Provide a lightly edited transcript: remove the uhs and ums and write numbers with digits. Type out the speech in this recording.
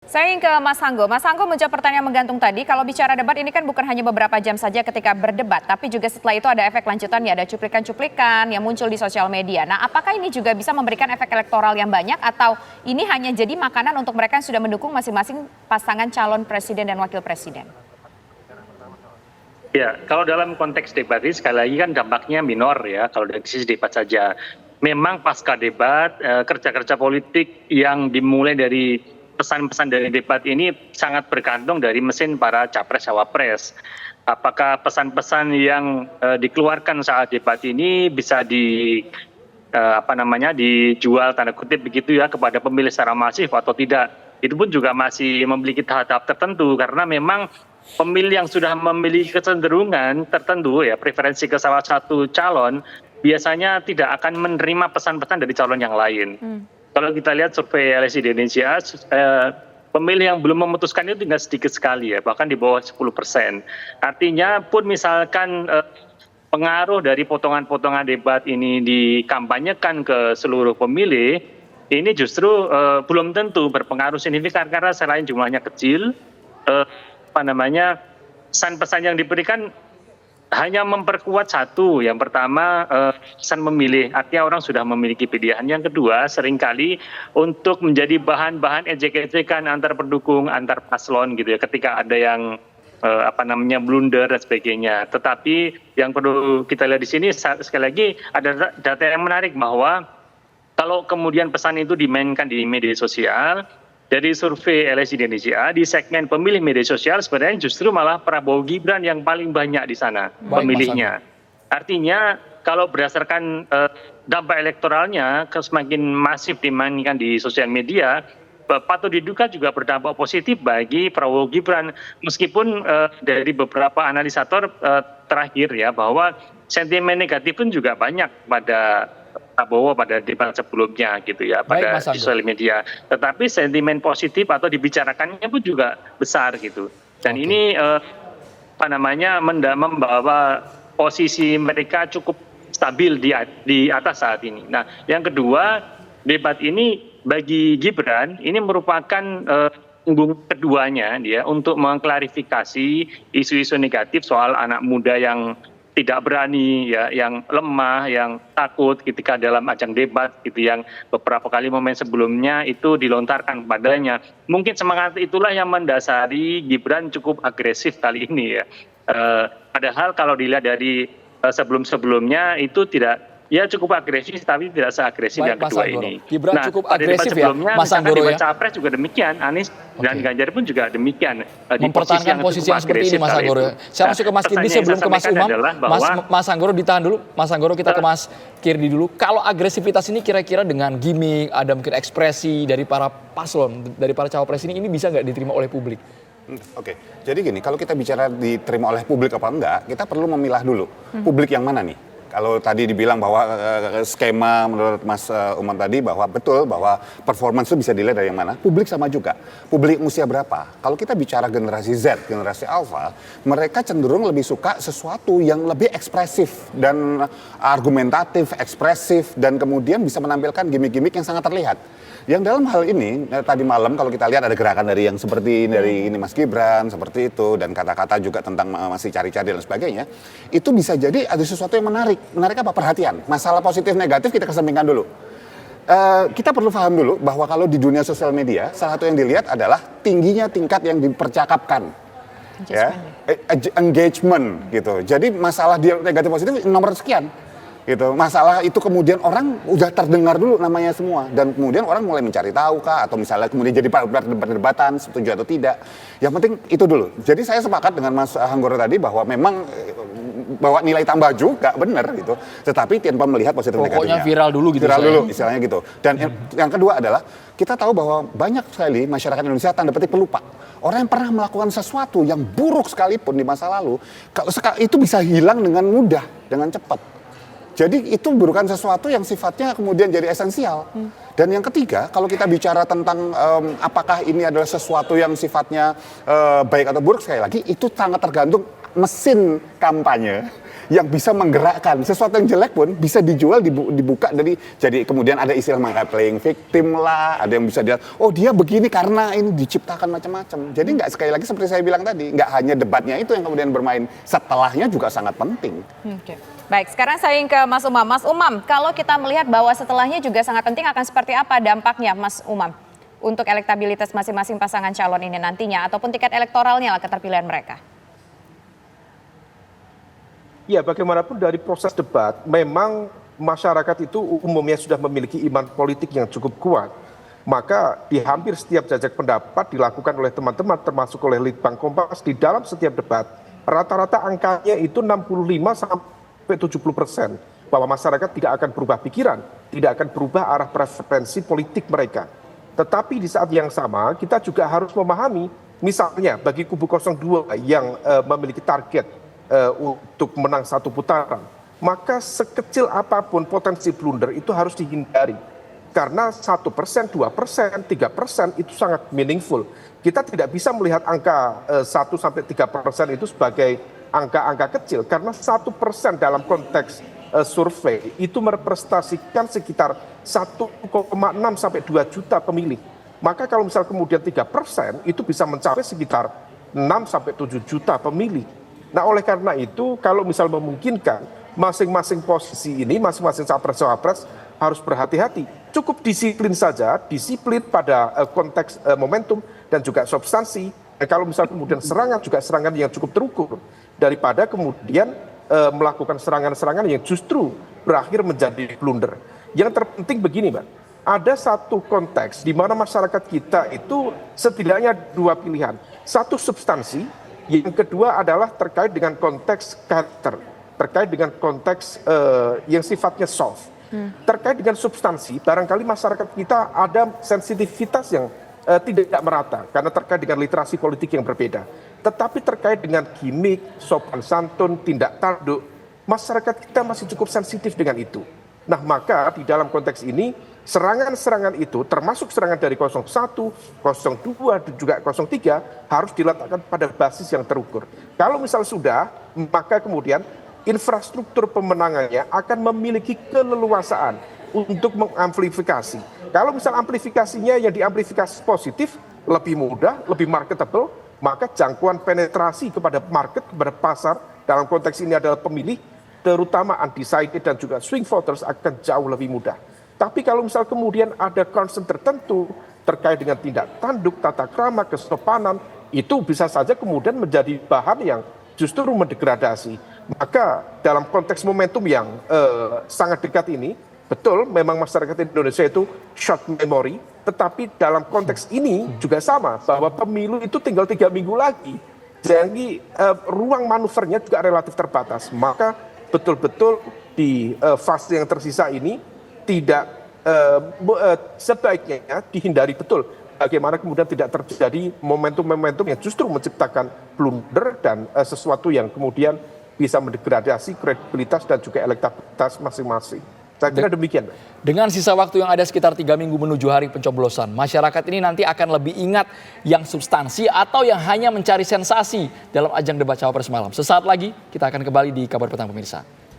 Saya ingin ke Mas Hanggo. Mas Hanggo menjawab pertanyaan menggantung tadi, kalau bicara debat ini kan bukan hanya beberapa jam saja ketika berdebat, tapi juga setelah itu ada efek lanjutan, ya ada cuplikan-cuplikan yang muncul di sosial media. Nah, apakah ini juga bisa memberikan efek elektoral yang banyak atau ini hanya jadi makanan untuk mereka yang sudah mendukung masing-masing pasangan calon presiden dan wakil presiden? Ya, kalau dalam konteks debat ini sekali lagi kan dampaknya minor ya, kalau dari sisi debat saja. Memang pasca debat, kerja-kerja politik yang dimulai dari pesan-pesan dari debat ini sangat bergantung dari mesin para capres-cawapres. Apakah pesan-pesan yang dikeluarkan saat debat ini bisa dijual tanda kutip begitu ya kepada pemilih secara masif atau tidak? Itu pun juga masih memiliki tahap-tahap tertentu karena memang pemilih yang sudah memiliki kecenderungan tertentu ya preferensi ke salah satu calon biasanya tidak akan menerima pesan-pesan dari calon yang lain. Kalau kita lihat survei LSI di Indonesia, pemilih yang belum memutuskan itu tinggal sedikit sekali ya, bahkan di bawah 10%. Artinya pun misalkan pengaruh dari potongan-potongan debat ini dikampanyekan ke seluruh pemilih, ini justru belum tentu berpengaruh signifikan karena selain jumlahnya kecil, pesan-pesan yang diberikan hanya memperkuat satu. Yang pertama, pesan memilih, artinya orang sudah memiliki pilihan. Yang kedua, seringkali untuk menjadi bahan-bahan ejek-ejekan antar pendukung, antar paslon gitu ya, ketika ada yang blunder dan sebagainya. Tetapi yang perlu kita lihat di sini sekali lagi ada data yang menarik bahwa kalau kemudian pesan itu dimainkan di media sosial, dari survei LSI Indonesia di segmen pemilih media sosial sebenarnya justru malah Prabowo Gibran yang paling banyak di sana pemilihnya. Artinya kalau berdasarkan dampak elektoralnya semakin masif dimainkan di sosial media, patut diduga juga berdampak positif bagi Prabowo Gibran. Meskipun dari beberapa analisator terakhir ya bahwa sentimen negatif pun juga banyak pada Prabowo pada debat sebelumnya gitu ya, pada sosial media. Tetapi sentimen positif atau dibicarakannya pun juga besar gitu. Dan ini membawa posisi mereka cukup stabil di atas saat ini. Nah, yang kedua, debat ini bagi Gibran ini merupakan punggung keduanya dia untuk mengklarifikasi isu-isu negatif soal anak muda yang tidak berani ya, yang lemah, yang takut ketika dalam ajang debat gitu, yang beberapa kali momen sebelumnya itu dilontarkan padanya. Mungkin semangat itulah yang mendasari Gibran cukup agresif kali ini ya. Padahal kalau dilihat dari sebelum-sebelumnya itu tidak, ya cukup agresif tapi tidak seagresif yang kedua ini. Gibran cukup agresif ya, Mas Anggoro ya. Capres juga demikian, Anies dan Ganjar pun juga demikian. Mempertahankan posisi yang seperti ini, Mas Anggoro. Saya masuk ke Mas Kirdi sebelum ke Mas Umam. Mas Anggoro ditahan dulu. Mas Anggoro, kita ke Mas Kirdi dulu. Kalau agresivitas ini kira-kira dengan gimmick, ada mungkin ekspresi dari para paslon, dari para cawapres ini bisa nggak diterima oleh publik? Oke, jadi gini, kalau kita bicara diterima oleh publik apa enggak, kita perlu memilah dulu publik yang mana nih. Kalau tadi dibilang bahwa skema menurut Mas Umam tadi bahwa betul bahwa performance itu bisa dilihat dari yang mana, publik sama juga. Publik usia berapa? Kalau kita bicara generasi Z, generasi Alpha, mereka cenderung lebih suka sesuatu yang lebih ekspresif dan argumentatif, ekspresif, dan kemudian bisa menampilkan gimmick-gimmick yang sangat terlihat. Yang dalam hal ini, tadi malam kalau kita lihat ada gerakan dari yang seperti dari ini Mas Gibran, seperti itu, dan kata-kata juga tentang masih cari-cari dan sebagainya, itu bisa jadi ada sesuatu yang menarik. Menarik apa? Perhatian. Masalah positif negatif kita kesampingkan dulu. Kita perlu paham dulu bahwa kalau di dunia sosial media, salah satu yang dilihat adalah tingginya tingkat yang dipercakapkan. Engagement gitu. Jadi masalah dia negatif positif nomor sekian. Gitu. Masalah itu kemudian orang udah terdengar dulu namanya semua dan kemudian orang mulai mencari tahu kah atau misalnya kemudian jadi perdebatan setuju atau tidak. Yang penting itu dulu. Jadi saya sepakat dengan Mas Hanggoro tadi bahwa memang bawa nilai tambah juga benar gitu. Tetapi tanpa melihat positif negatifnya. Pokoknya viral dulu gitu. Viral dulu istilahnya gitu. Dan yang kedua adalah kita tahu bahwa banyak sekali masyarakat Indonesia tanda petik pelupa. Orang yang pernah melakukan sesuatu yang buruk sekalipun di masa lalu, itu bisa hilang dengan mudah, dengan cepat. Jadi itu bukan sesuatu yang sifatnya kemudian jadi esensial. Dan yang ketiga, kalau kita bicara tentang apakah ini adalah sesuatu yang sifatnya baik atau buruk, sekali lagi itu sangat tergantung mesin kampanye yang bisa menggerakkan sesuatu yang jelek pun bisa dijual, dibuka dari, jadi kemudian ada istilah makanya playing victim lah, ada yang bisa dia, oh dia begini karena ini diciptakan macam-macam. Jadi nggak, sekali lagi seperti saya bilang tadi, nggak hanya debatnya itu yang kemudian bermain, setelahnya juga sangat penting. Baik, sekarang saya ingin ke Mas Umam. Mas Umam, kalau kita melihat bahwa setelahnya juga sangat penting, akan seperti apa dampaknya Mas Umam untuk elektabilitas masing-masing pasangan calon ini nantinya, ataupun tiket elektoralnya lah keterpilihan mereka? Ya, bagaimanapun dari proses debat, memang masyarakat itu umumnya sudah memiliki iman politik yang cukup kuat. Maka di hampir setiap jajak pendapat dilakukan oleh teman-teman, termasuk oleh Litbang Kompas, di dalam setiap debat, rata-rata angkanya itu 65-70%, bahwa masyarakat tidak akan berubah pikiran, tidak akan berubah arah preferensi politik mereka. Tetapi di saat yang sama, kita juga harus memahami, misalnya bagi kubu 02 yang memiliki target untuk menang satu putaran, maka sekecil apapun potensi blunder itu harus dihindari. Karena 1%, 2%, 3% itu sangat meaningful. Kita tidak bisa melihat angka 1-3% itu sebagai angka-angka kecil, karena 1% dalam konteks survei itu merepresentasikan sekitar 1,6-2 juta pemilih. Maka kalau misal kemudian 3% itu bisa mencapai sekitar 6-7 juta pemilih. Nah, oleh karena itu, kalau misal memungkinkan, masing-masing posisi ini, masing-masing capres-cawapres harus berhati-hati. Cukup disiplin saja, disiplin pada konteks momentum dan juga substansi. Dan kalau misal kemudian serangan, juga serangan yang cukup terukur, daripada kemudian melakukan serangan-serangan yang justru berakhir menjadi blunder. Yang terpenting begini, Mbak, ada satu konteks di mana masyarakat kita itu setidaknya dua pilihan. Satu substansi, yang kedua adalah terkait dengan konteks karakter, terkait dengan konteks yang sifatnya soft. Terkait dengan substansi, barangkali masyarakat kita ada sensitivitas yang tidak merata, karena terkait dengan literasi politik yang berbeda. Tetapi terkait dengan gimmick, sopan santun, tindak tanduk, masyarakat kita masih cukup sensitif dengan itu. Nah, maka di dalam konteks ini, serangan-serangan itu termasuk serangan dari 01, 02, dan juga 03 harus diletakkan pada basis yang terukur. Kalau misal sudah, maka kemudian infrastruktur pemenangannya akan memiliki keleluasaan untuk mengamplifikasi. Kalau misal amplifikasinya yang diamplifikasi positif, lebih mudah, lebih marketable, maka jangkauan penetrasi kepada market, kepada pasar, dalam konteks ini adalah pemilih, terutama undecided dan juga swing voters akan jauh lebih mudah. Tapi kalau misal kemudian ada concern tertentu terkait dengan tindak tanduk, tata krama, kesopanan, itu bisa saja kemudian menjadi bahan yang justru mendegradasi. Maka dalam konteks momentum yang sangat dekat ini, betul memang masyarakat Indonesia itu short memory, tetapi dalam konteks ini juga sama, bahwa pemilu itu tinggal 3 minggu lagi. Jadi ruang manuvernya juga relatif terbatas. Maka betul-betul di fase yang tersisa ini tidak sebaiknya dihindari betul bagaimana kemudian tidak terjadi momentum-momentum yang justru menciptakan blunder dan sesuatu yang kemudian bisa mendegradasi kredibilitas dan juga elektabilitas masing-masing. Saya kira demikian. Dengan sisa waktu yang ada sekitar 3 minggu menuju hari pencoblosan, masyarakat ini nanti akan lebih ingat yang substansi atau yang hanya mencari sensasi dalam ajang debat Cawapres malam. Sesaat lagi kita akan kembali di Kabar Petang pemirsa.